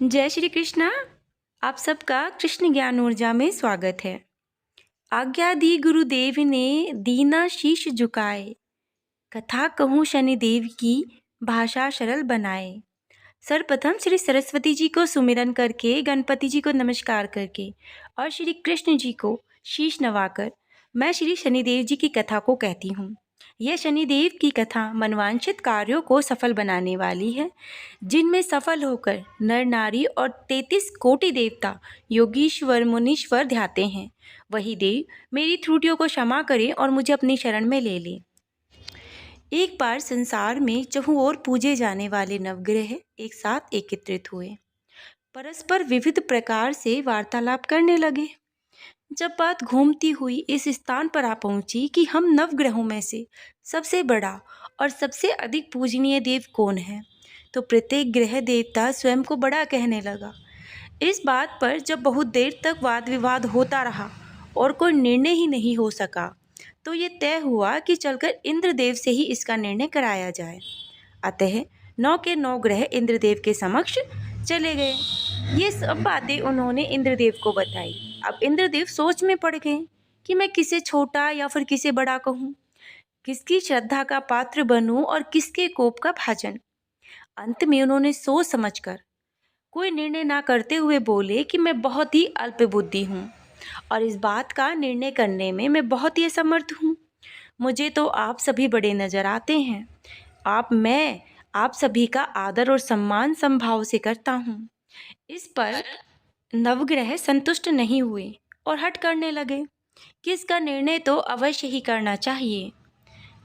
जय श्री कृष्णा। आप सबका कृष्ण ज्ञान ऊर्जा में स्वागत है। आज्ञा दी गुरुदेव ने, दीना शीश झुकाए, कथा कहूँ शनिदेव की, भाषा सरल बनाए। सर्वप्रथम श्री सरस्वती जी को सुमिरन करके, गणपति जी को नमस्कार करके और श्री कृष्ण जी को शीश नवाकर मैं श्री शनिदेव जी की कथा को कहती हूँ। यह शनिदेव की कथा मनवांछित कार्यों को सफल बनाने वाली है, जिनमें सफल होकर नर नारी और 33 कोटि देवता योगीश्वर मुनीश्वर ध्याते हैं। वही देव मेरी त्रुटियों को क्षमा करें और मुझे अपनी शरण में ले लें। एक बार संसार में चहुं ओर पूजे जाने वाले नवग्रह एक साथ एकत्रित हुए, परस्पर विविध प्रकार से वार्तालाप करने लगे। जब बात घूमती हुई इस स्थान पर आ पहुंची कि हम नवग्रहों में से सबसे बड़ा और सबसे अधिक पूजनीय देव कौन है, तो प्रत्येक ग्रह देवता स्वयं को बड़ा कहने लगा। इस बात पर जब बहुत देर तक वाद विवाद होता रहा और कोई निर्णय ही नहीं हो सका, तो ये तय हुआ कि चलकर इंद्रदेव से ही इसका निर्णय कराया जाए। अतः 9 के 9 ग्रह इंद्रदेव के समक्ष चले गए। ये सब बातें उन्होंने इंद्रदेव को बताई। अब इंद्रदेव सोच में पड़ गए कि मैं किसे छोटा या फिर किसे बड़ा कहूँ, किसकी श्रद्धा का पात्र बनूं और किसके कोप का भाजन। अंत में उन्होंने सोच समझकर कोई निर्णय ना करते हुए बोले कि मैं बहुत ही अल्प बुद्धि हूँ और इस बात का निर्णय करने में मैं बहुत ही असमर्थ हूँ। मुझे तो आप सभी बड़े नजर आते हैं। मैं आप सभी का आदर और सम्मान समभाव से करता हूँ। इस पर नवग्रह संतुष्ट नहीं हुए और हट करने लगे कि इसका निर्णय तो अवश्य ही करना चाहिए।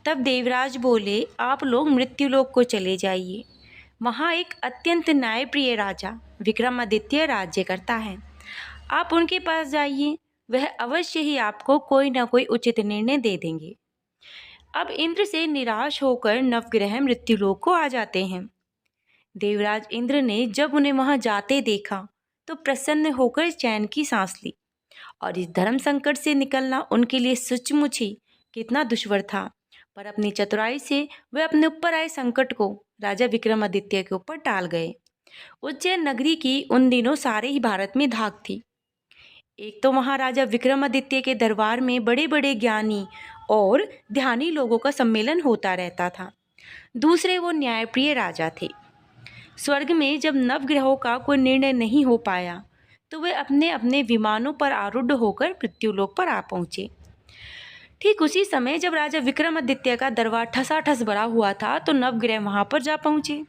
तब देवराज बोले, आप लोग मृत्युलोक को चले जाइए। वहाँ एक अत्यंत न्यायप्रिय राजा विक्रमादित्य राज्य करता है। आप उनके पास जाइए, वह अवश्य ही आपको कोई ना कोई उचित निर्णय दे देंगे। अब इंद्र से निराश होकर नवग्रह मृत्युलोक को आ जाते हैं। देवराज इंद्र ने जब उन्हें वहां जाते देखा तो प्रसन्न होकर चैन की सांस ली, और इस धर्म संकट से निकलना उनके लिए सचमुच ही कितना दुश्वार था। पर अपनी चतुराई से वे अपने ऊपर आए संकट को राजा विक्रमादित्य के ऊपर टाल गए। उज्जैन नगरी की उन दिनों सारे ही भारत में धाक थी। एक तो वहां राजा विक्रमादित्य के दरबार में बड़े बड़े ज्ञानी और ध्यानी लोगों का सम्मेलन होता रहता था। दूसरे वो न्यायप्रिय राजा थे। स्वर्ग में जब नवग्रहों का कोई निर्णय नहीं हो पाया, तो वे अपने अपने विमानों पर आरूढ़ होकर मृत्युलोक पर आ पहुंचे। ठीक उसी समय जब राजा विक्रमादित्य का दरबार ठसाठस भरा हुआ था, तो नवग्रह वहां पर जा पहुंचे।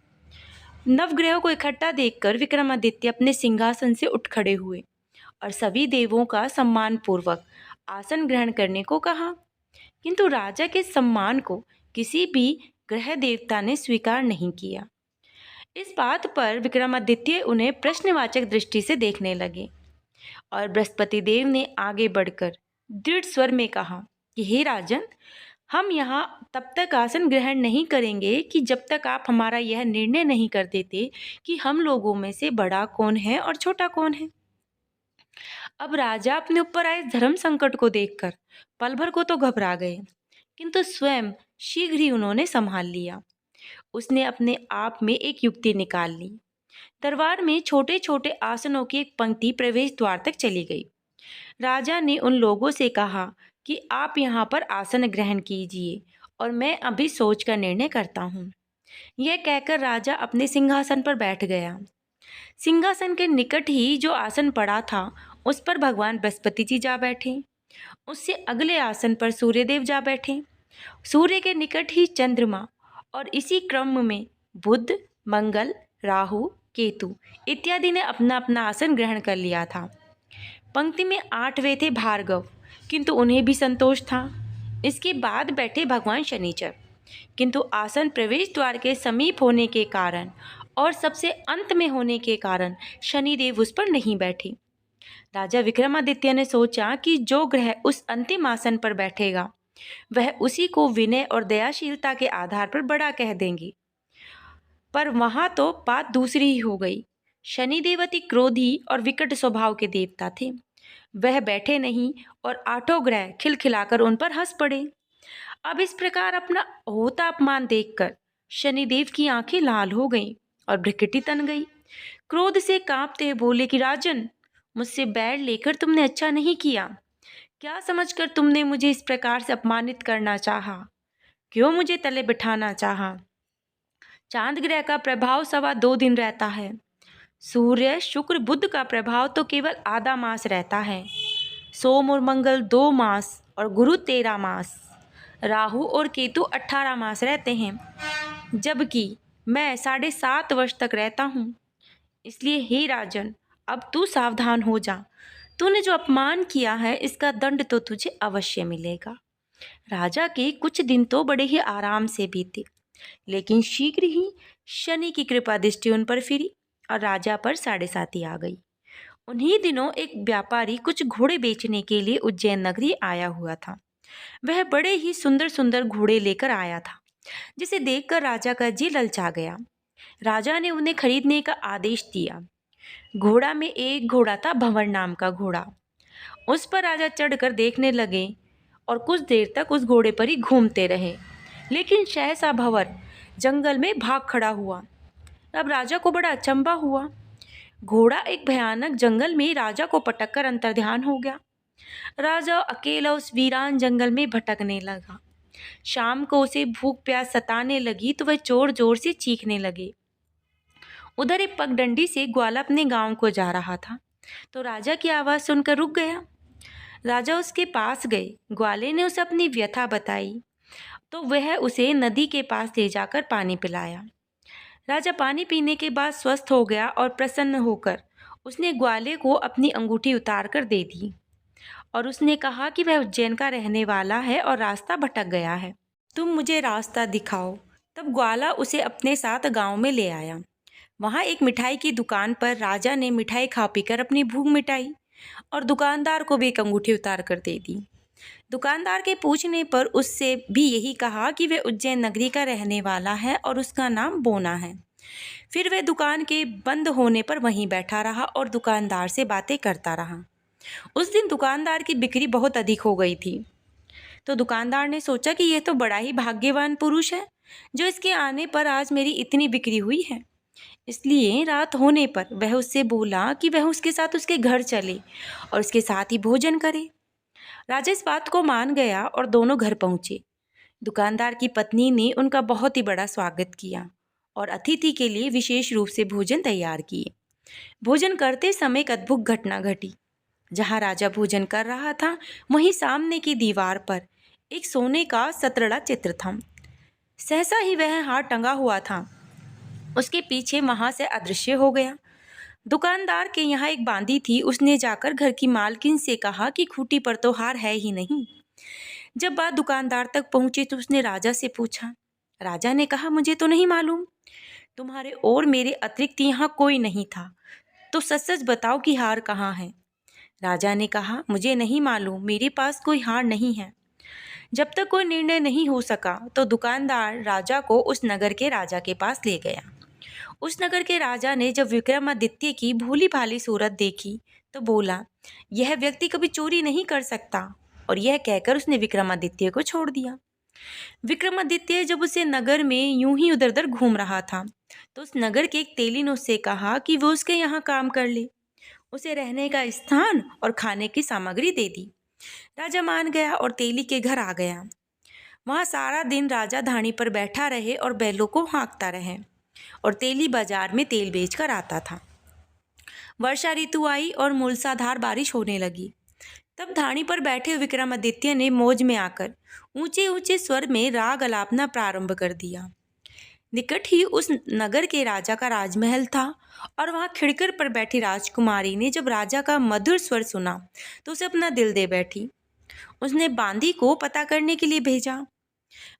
नवग्रहों को इकट्ठा देखकर विक्रमादित्य अपने सिंहासन से उठ खड़े हुए और सभी देवों का सम्मान पूर्वक आसन ग्रहण करने को कहा, किंतु राजा के सम्मान को किसी भी ग्रह देवता ने स्वीकार नहीं किया। इस बात पर विक्रमादित्य उन्हें प्रश्नवाचक दृष्टि से देखने लगे और बृहस्पति देव ने आगे बढ़कर दृढ़ स्वर में कहा कि हे राजन, हम यहाँ तब तक आसन ग्रहण नहीं करेंगे कि जब तक आप हमारा यह निर्णय नहीं कर देते कि हम लोगों में से बड़ा कौन है और छोटा कौन है। अब राजा अपने ऊपर आए धर्म संकट को देखकर पल भर को तो घबरा गए, किंतु स्वयं शीघ्र ही उन्होंने संभाल लिया। उसने अपने आप में एक युक्ति निकाल ली। दरबार में छोटे छोटे आसनों की एक पंक्ति प्रवेश द्वार तक चली गई। राजा ने उन लोगों से कहा कि आप यहाँ पर आसन ग्रहण कीजिए और मैं अभी सोच कर निर्णय करता हूँ। यह कहकर राजा अपने सिंहासन पर बैठ गया। सिंहासन के निकट ही जो आसन पड़ा था, उस पर भगवान बृहस्पति जी जा बैठे। उससे अगले आसन पर सूर्यदेव जा बैठे। सूर्य के निकट ही चंद्रमा, और इसी क्रम में बुध, मंगल, राहु, केतु इत्यादि ने अपना अपना आसन ग्रहण कर लिया था। पंक्ति में 8वें थे भार्गव, किंतु उन्हें भी संतोष था। इसके बाद बैठे भगवान शनिचर, किंतु आसन प्रवेश द्वार के समीप होने के कारण और सबसे अंत में होने के कारण शनिदेव उस पर नहीं बैठे। राजा विक्रमादित्य ने सोचा कि जो ग्रह उस अंतिम आसन पर बैठेगा, वह उसी को विनय और दयाशीलता के आधार पर बड़ा कह देंगे। पर वहां तो बात दूसरी ही हो गई। शनिदेव अति क्रोधी और विकट स्वभाव के देवता थे। वह बैठे नहीं और 8 ग्रह खिलखिलाकर उन पर हंस पड़े। अब इस प्रकार अपना होता अपमान देखकर शनिदेव की आंखें लाल हो गईं और भ्रिकुटी तन गई। क्रोध से कांपते हुए बोले कि राजन, मुझसे बैर लेकर तुमने अच्छा नहीं किया। क्या समझकर तुमने मुझे इस प्रकार से अपमानित करना चाहा? क्यों मुझे तले बिठाना चाहा? चांद ग्रह का प्रभाव 2.25 दिन रहता है। सूर्य शुक्र बुध का प्रभाव तो केवल आधा मास रहता है। सोम और मंगल 2 मास और गुरु 13 मास, राहु और केतु 18 मास रहते हैं, जबकि मैं 7.5 वर्ष तक रहता हूँ। इसलिए हे राजन, अब तू सावधान हो जा। तूने जो अपमान किया है इसका दंड तो तुझे अवश्य मिलेगा। राजा के कुछ दिन तो बड़े ही आराम से बीते, लेकिन शीघ्र ही शनि की कृपा दृष्टि उन पर फिरी और राजा पर 7.5 आ गई। उन्हीं दिनों एक व्यापारी कुछ घोड़े बेचने के लिए उज्जैन नगरी आया हुआ था। वह बड़े ही सुंदर सुंदर घोड़े लेकर आया था, जिसे देखकर राजा का जी ललचा गया। राजा ने उन्हें खरीदने का आदेश दिया। घोड़ा में एक घोड़ा था, भंवर नाम का घोड़ा। उस पर राजा चढ़कर देखने लगे और कुछ देर तक उस घोड़े पर ही घूमते रहे, लेकिन सहसा भंवर जंगल में भाग खड़ा हुआ। अब राजा को बड़ा अचंभा हुआ। घोड़ा एक भयानक जंगल में राजा को पटककर अंतर्ध्यान हो गया। राजा अकेला उस वीरान जंगल में भटकने लगा। शाम को उसे भूख प्यास सताने लगी तो वह जोर जोर से चीखने लगे। उधर एक पगडंडी से ग्वाला अपने गांव को जा रहा था, तो राजा की आवाज़ सुनकर रुक गया। राजा उसके पास गए। ग्वाले ने उसे अपनी व्यथा बताई, तो वह उसे नदी के पास ले जाकर पानी पिलाया। राजा पानी पीने के बाद स्वस्थ हो गया और प्रसन्न होकर उसने ग्वाले को अपनी अंगूठी उतार कर दे दी और उसने कहा कि वह उज्जैन का रहने वाला है और रास्ता भटक गया है, तुम मुझे रास्ता दिखाओ। तब ग्वाला उसे अपने साथ गांव में ले आया। वहाँ एक मिठाई की दुकान पर राजा ने मिठाई खा पीकर अपनी भूख मिटाई और दुकानदार को भी एक अंगूठी उतार कर दे दी। दुकानदार के पूछने पर उससे भी यही कहा कि वह उज्जैन नगरी का रहने वाला है और उसका नाम बोना है। फिर वह दुकान के बंद होने पर वहीं बैठा रहा और दुकानदार से बातें करता रहा। उस दिन दुकानदार की बिक्री बहुत अधिक हो गई थी, तो दुकानदार ने सोचा कि यह तो बड़ा ही भाग्यवान पुरुष है जो इसके आने पर आज मेरी इतनी बिक्री हुई है। इसलिए रात होने पर वह उससे बोला कि वह उसके साथ उसके घर चले और उसके साथ ही भोजन करे। राजा इस बात को मान गया और दोनों घर पहुंचे। दुकानदार की पत्नी ने उनका बहुत ही बड़ा स्वागत किया और अतिथि के लिए विशेष रूप से भोजन तैयार किए। भोजन करते समय एक अद्भुत घटना घटी। जहाँ राजा भोजन कर रहा था, वहीं सामने की दीवार पर एक सोने का सतरड़ा चित्र था। सहसा ही वह हाथ टंगा हुआ था, उसके पीछे वहाँ से अदृश्य हो गया। दुकानदार के यहाँ एक बांदी थी, उसने जाकर घर की मालकिन से कहा कि खूंटी पर तो हार है ही नहीं। जब बात दुकानदार तक पहुंची तो उसने राजा से पूछा। राजा ने कहा, मुझे तो नहीं मालूम, तुम्हारे और मेरे अतिरिक्त यहाँ कोई नहीं था, तो सच सच बताओ कि हार कहाँ है। राजा ने कहा, मुझे नहीं मालूम, मेरे पास कोई हार नहीं है। जब तक कोई निर्णय नहीं हो सका तो दुकानदार राजा को उस नगर के राजा के पास ले गया। उस नगर के राजा ने जब विक्रमादित्य की भोली भाली सूरत देखी तो बोला, यह व्यक्ति कभी चोरी नहीं कर सकता, और यह कहकर उसने विक्रमादित्य को छोड़ दिया। विक्रमादित्य जब उसे नगर में यूं ही उधर उधर घूम रहा था तो उस नगर के एक तेली ने उससे कहा कि वो उसके यहाँ काम कर ले। उसे रहने का स्थान और खाने की सामग्री दे दी। राजा मान गया और तेली के घर आ गया। वहाँ सारा दिन राजा धानी पर बैठा रहे और बैलों को हाँकता रहे और तेली बाजार में तेल बेचकर आता था। वर्षा ऋतु आई और मूसलाधार बारिश होने लगी। तब धानी पर बैठे विक्रमादित्य ने मौज में आकर ऊंचे ऊंचे स्वर में राग अलापना प्रारंभ कर दिया। निकट ही उस नगर के राजा का राजमहल था और वहाँ खिड़कर पर बैठी राजकुमारी ने जब राजा का मधुर स्वर सुना तो उसे अपना दिल दे बैठी। उसने बांदी को पता करने के लिए भेजा।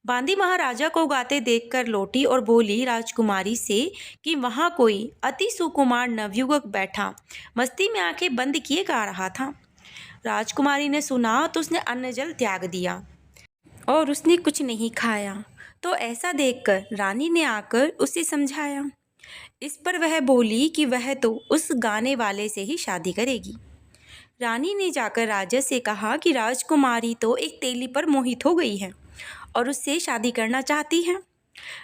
बांदी महाराजा को गाते देखकर लौटी और बोली राजकुमारी से कि वहाँ कोई अति सुकुमार नवयुवक बैठा मस्ती में आंखें बंद किए गा रहा था। राजकुमारी ने सुना तो उसने अन्न जल त्याग दिया और उसने कुछ नहीं खाया। तो ऐसा देखकर रानी ने आकर उसे समझाया। इस पर वह बोली कि वह तो उस गाने वाले से ही शादी करेगी। रानी ने जाकर राजा से कहा कि राजकुमारी तो एक तेली पर मोहित हो गई है और उससे शादी करना चाहती है।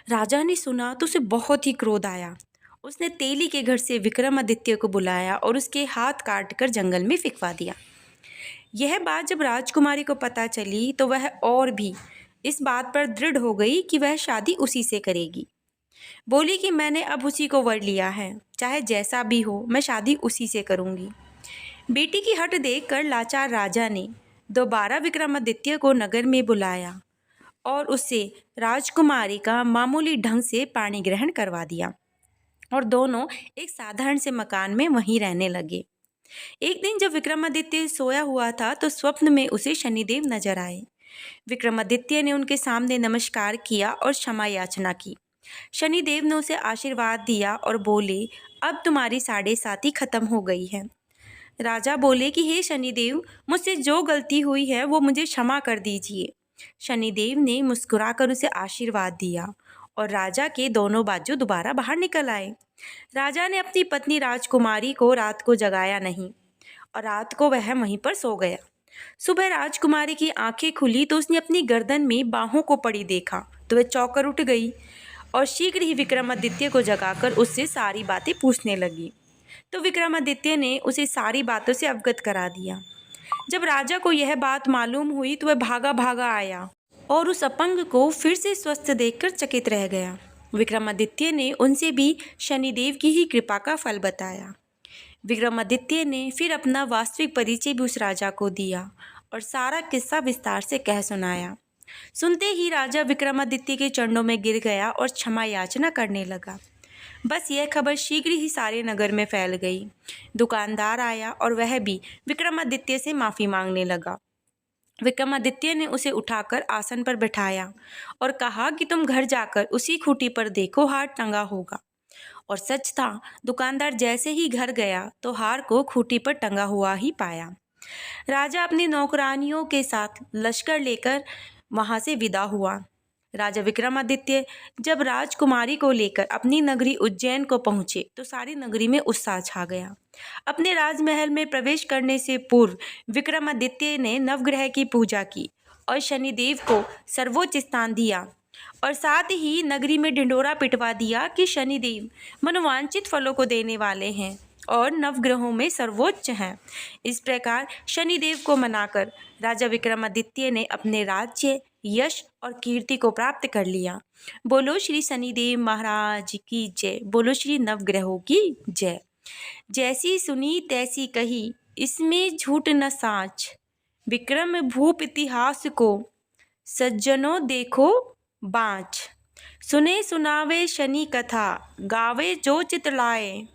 राजा ने सुना तो उसे बहुत ही क्रोध आया उसने तेली के घर से विक्रमादित्य को बुलाया और उसके हाथ काटकर जंगल में फिकवा दिया। यह बात जब राजकुमारी को पता चली तो वह और भी इस बात पर दृढ़ हो गई कि वह शादी उसी से करेगी। बोली कि मैंने अब उसी को वर लिया है, चाहे जैसा भी हो मैं शादी उसी से करूंगी। बेटी की हट देखकर लाचार राजा ने दोबारा विक्रमादित्य को नगर में बुलाया और उससे राजकुमारी का मामूली ढंग से पाणी ग्रहण करवा दिया और दोनों एक साधारण से मकान में वहीं रहने लगे। एक दिन जब विक्रमादित्य सोया हुआ था तो स्वप्न में उसे शनिदेव नजर आए। विक्रमादित्य ने उनके सामने नमस्कार किया और क्षमा याचना की। शनिदेव ने उसे आशीर्वाद दिया और बोले, अब तुम्हारी साढ़े साती खत्म हो गई है। राजा बोले कि हे शनिदेव, मुझसे जो गलती हुई है वो मुझे क्षमा कर दीजिए। शनिदेव ने मुस्कुराकर उसे आशीर्वाद दिया और राजा के दोनों बाजू दोबारा बाहर निकल आए। राजा ने अपनी पत्नी राजकुमारी को रात को जगाया नहीं और रात को वह वहीं पर सो गया। सुबह राजकुमारी की आंखें खुली तो उसने अपनी गर्दन में बाहों को पड़ी देखा तो वह चौंकर उठ गई और शीघ्र ही विक्रमादित्य को जगाकर उससे सारी बातें पूछने लगी। तो विक्रमादित्य ने उसे सारी बातों से अवगत करा दिया। जब राजा को यह बात मालूम हुई तो वह भागा भागा आया और उस अपंग को फिर से स्वस्थ देखकर चकित रह गया। विक्रमादित्य ने उनसे भी शनिदेव की ही कृपा का फल बताया। विक्रमादित्य ने फिर अपना वास्तविक परिचय भी उस राजा को दिया और सारा किस्सा विस्तार से कह सुनाया। सुनते ही राजा विक्रमादित्य के चरणों में गिर गया और क्षमा याचना करने लगा। बस यह खबर शीघ्र ही सारे नगर में फैल गई। दुकानदार आया और वह भी विक्रमादित्य से माफ़ी मांगने लगा। विक्रमादित्य ने उसे उठाकर आसन पर बिठाया और कहा कि तुम घर जाकर उसी खूंटी पर देखो, हार टंगा होगा। और सच था, दुकानदार जैसे ही घर गया तो हार को खूंटी पर टंगा हुआ ही पाया। राजा अपनी नौकरानियों के साथ लश्कर लेकर वहां से विदा हुआ। राजा विक्रमादित्य जब राजकुमारी को लेकर अपनी नगरी उज्जैन को पहुंचे तो सारी नगरी में उत्साह छा गया। अपने राजमहल में प्रवेश करने से पूर्व विक्रमादित्य ने नवग्रह की पूजा की और शनिदेव को सर्वोच्च स्थान दिया और साथ ही नगरी में ढिंढोरा पिटवा दिया कि शनिदेव मनोवांछित फलों को देने वाले हैं और नवग्रहों में सर्वोच्च हैं। इस प्रकार शनिदेव को मनाकर राजा विक्रमादित्य ने अपने राज्य, यश और कीर्ति को प्राप्त कर लिया। बोलो श्री शनिदेव महाराज की जय। बोलो श्री नवग्रहों की जय। जैसी सुनी तैसी कही, इसमें झूठ न साच। विक्रम भूप इतिहास को, सज्जनों देखो बाँच। सुने सुनावे शनि कथा, गावे जो चित लाए।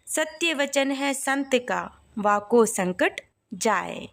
सत्य वचन है संत का, वाको संकट जाए।